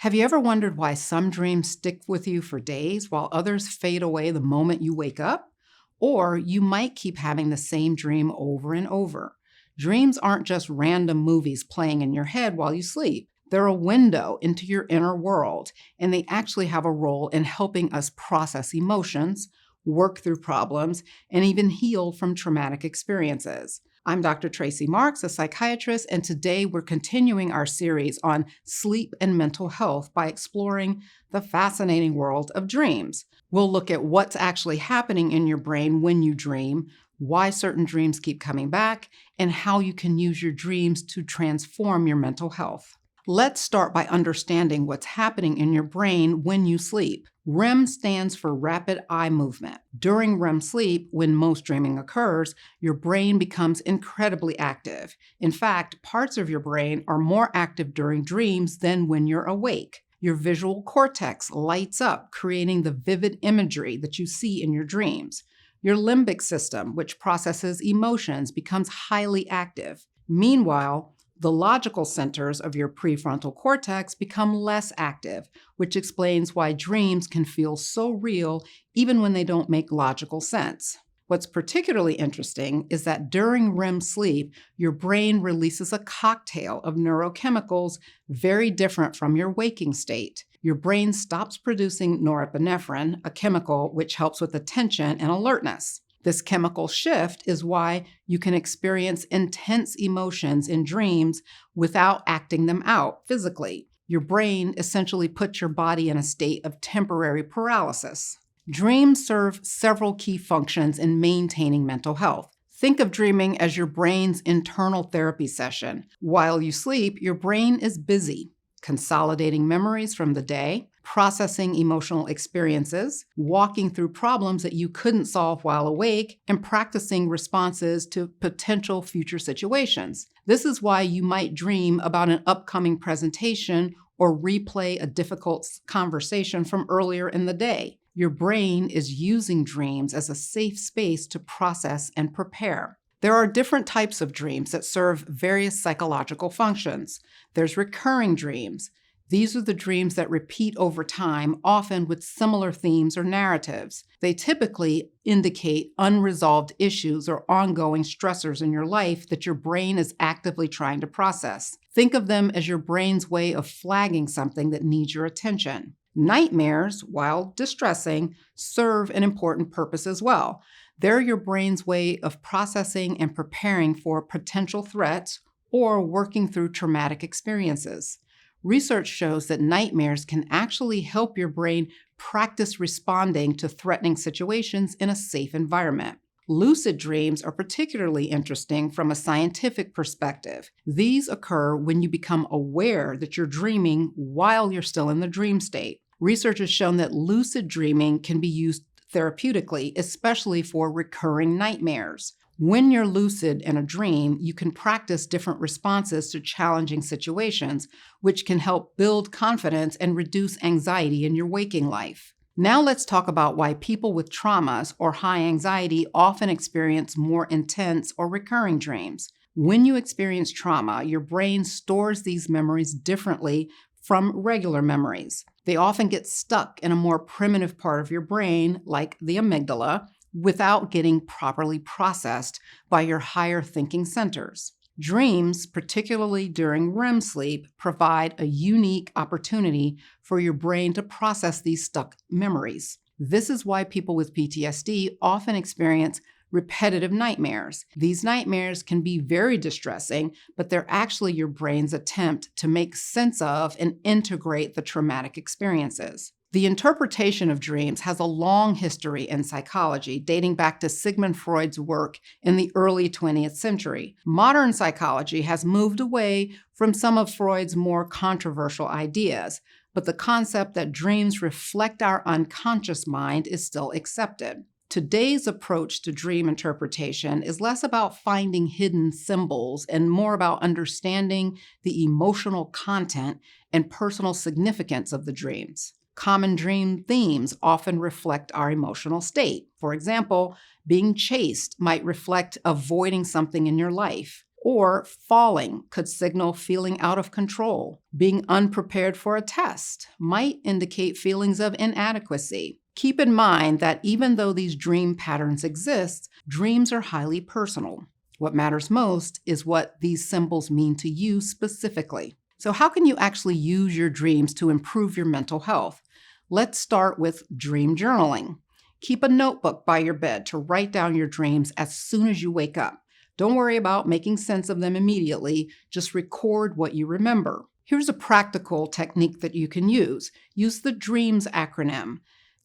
Have you ever wondered why some dreams stick with you for days while others fade away the moment you wake up? Or you might keep having the same dream over and over. Dreams aren't just random movies playing in your head while you sleep. They're a window into your inner world, and they actually have a role in helping us process emotions, work through problems, and even heal from traumatic experiences. I'm Dr. Tracey Marks, a psychiatrist, and today we're continuing our series on sleep and mental health by exploring the fascinating world of dreams. We'll look at what's actually happening in your brain when you dream, why certain dreams keep coming back, and how you can use your dreams to transform your mental health. Let's start by understanding what's happening in your brain when you sleep. REM stands for rapid eye movement. During REM sleep, when most dreaming occurs, your brain becomes incredibly active. In fact, parts of your brain are more active during dreams than when you're awake. Your visual cortex lights up, creating the vivid imagery that you see in your dreams. Your limbic system, which processes emotions, becomes highly active. Meanwhile, the logical centers of your prefrontal cortex become less active, which explains why dreams can feel so real even when they don't make logical sense. What's particularly interesting is that during REM sleep, your brain releases a cocktail of neurochemicals very different from your waking state. Your brain stops producing norepinephrine, a chemical which helps with attention and alertness. This chemical shift is why you can experience intense emotions in dreams without acting them out physically. Your brain essentially puts your body in a state of temporary paralysis. Dreams serve several key functions in maintaining mental health. Think of dreaming as your brain's internal therapy session. While you sleep, your brain is busy consolidating memories from the day, processing emotional experiences, walking through problems that you couldn't solve while awake, and practicing responses to potential future situations. This is why you might dream about an upcoming presentation or replay a difficult conversation from earlier in the day. Your brain is using dreams as a safe space to process and prepare. There are different types of dreams that serve various psychological functions. There's recurring dreams. These are the dreams that repeat over time, often with similar themes or narratives. They typically indicate unresolved issues or ongoing stressors in your life that your brain is actively trying to process. Think of them as your brain's way of flagging something that needs your attention. Nightmares, while distressing, serve an important purpose as well. They're your brain's way of processing and preparing for potential threats or working through traumatic experiences. Research shows that nightmares can actually help your brain practice responding to threatening situations in a safe environment. Lucid dreams are particularly interesting from a scientific perspective. These occur when you become aware that you're dreaming while you're still in the dream state. Research has shown that lucid dreaming can be used therapeutically, especially for recurring nightmares. When you're lucid in a dream, you can practice different responses to challenging situations, which can help build confidence and reduce anxiety in your waking life. Now let's talk about why people with traumas or high anxiety often experience more intense or recurring dreams. When you experience trauma, your brain stores these memories differently from regular memories. They often get stuck in a more primitive part of your brain, like the amygdala, without getting properly processed by your higher thinking centers. Dreams, particularly during REM sleep, provide a unique opportunity for your brain to process these stuck memories. This is why people with PTSD often experience repetitive nightmares. These nightmares can be very distressing, but they're actually your brain's attempt to make sense of and integrate the traumatic experiences. The interpretation of dreams has a long history in psychology, dating back to Sigmund Freud's work in the early 20th century. Modern psychology has moved away from some of Freud's more controversial ideas, but the concept that dreams reflect our unconscious mind is still accepted. Today's approach to dream interpretation is less about finding hidden symbols and more about understanding the emotional content and personal significance of the dreams. Common dream themes often reflect our emotional state. For example, being chased might reflect avoiding something in your life, Or falling could signal feeling out of control. Being unprepared for a test might indicate feelings of inadequacy. Keep in mind that even though these dream patterns exist, dreams are highly personal. What matters most is what these symbols mean to you specifically. So how can you actually use your dreams to improve your mental health? Let's start with dream journaling. Keep a notebook by your bed to write down your dreams as soon as you wake up. Don't worry about making sense of them immediately. Just record what you remember. Here's a practical technique that you can use. Use the DREAMS acronym.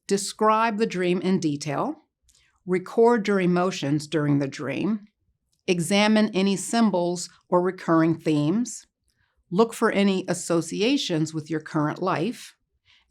Describe the dream in detail. Record your emotions during the dream. Examine any symbols or recurring themes. Look for any associations with your current life.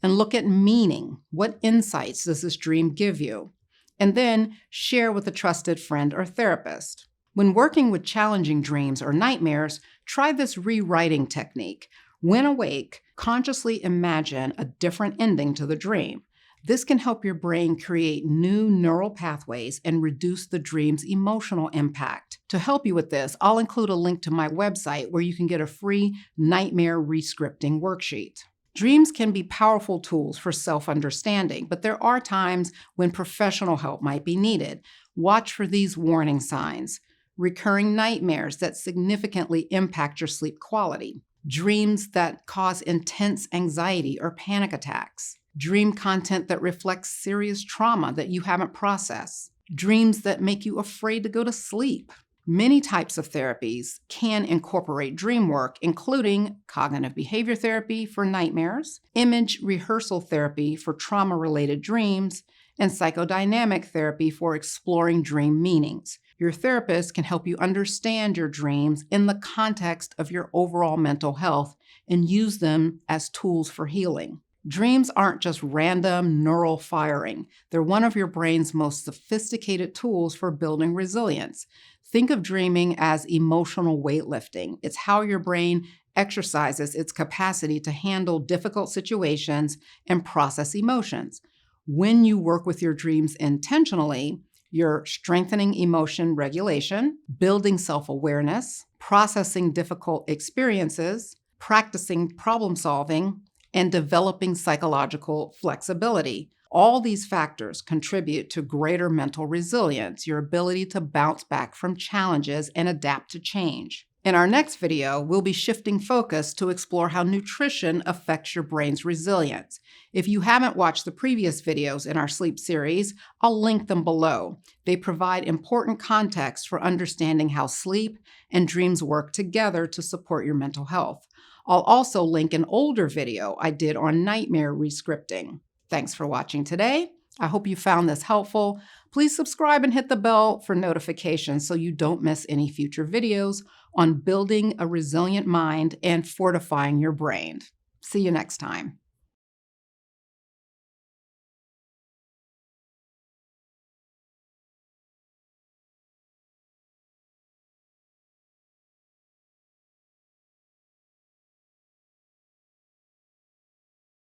And look at meaning. What insights does this dream give you? And then share with a trusted friend or therapist. When working with challenging dreams or nightmares, try this rewriting technique. When awake, consciously imagine a different ending to the dream. This can help your brain create new neural pathways and reduce the dream's emotional impact. To help you with this, I'll include a link to my website where you can get a free nightmare rescripting worksheet. Dreams can be powerful tools for self-understanding, but there are times when professional help might be needed. Watch for these warning signs. Recurring nightmares that significantly impact your sleep quality. Dreams that cause intense anxiety or panic attacks. Dream content that reflects serious trauma that you haven't processed. Dreams that make you afraid to go to sleep. Many types of therapies can incorporate dream work, including cognitive behavior therapy for nightmares, image rehearsal therapy for trauma-related dreams, and psychodynamic therapy for exploring dream meanings. Your therapist can help you understand your dreams in the context of your overall mental health and use them as tools for healing. Dreams aren't just random neural firing. They're one of your brain's most sophisticated tools for building resilience. Think of dreaming as emotional weightlifting. It's how your brain exercises its capacity to handle difficult situations and process emotions. When you work with your dreams intentionally, you're strengthening emotion regulation, building self-awareness, processing difficult experiences, practicing problem solving, and developing psychological flexibility. All these factors contribute to greater mental resilience, your ability to bounce back from challenges and adapt to change. In our next video, we'll be shifting focus to explore how nutrition affects your brain's resilience. If you haven't watched the previous videos in our sleep series, I'll link them below. They provide important context for understanding how sleep and dreams work together to support your mental health. I'll also link an older video I did on nightmare rescripting. Thanks for watching today. I hope you found this helpful. Please subscribe and hit the bell for notifications so you don't miss any future videos on building a resilient mind and fortifying your brain. See you next time.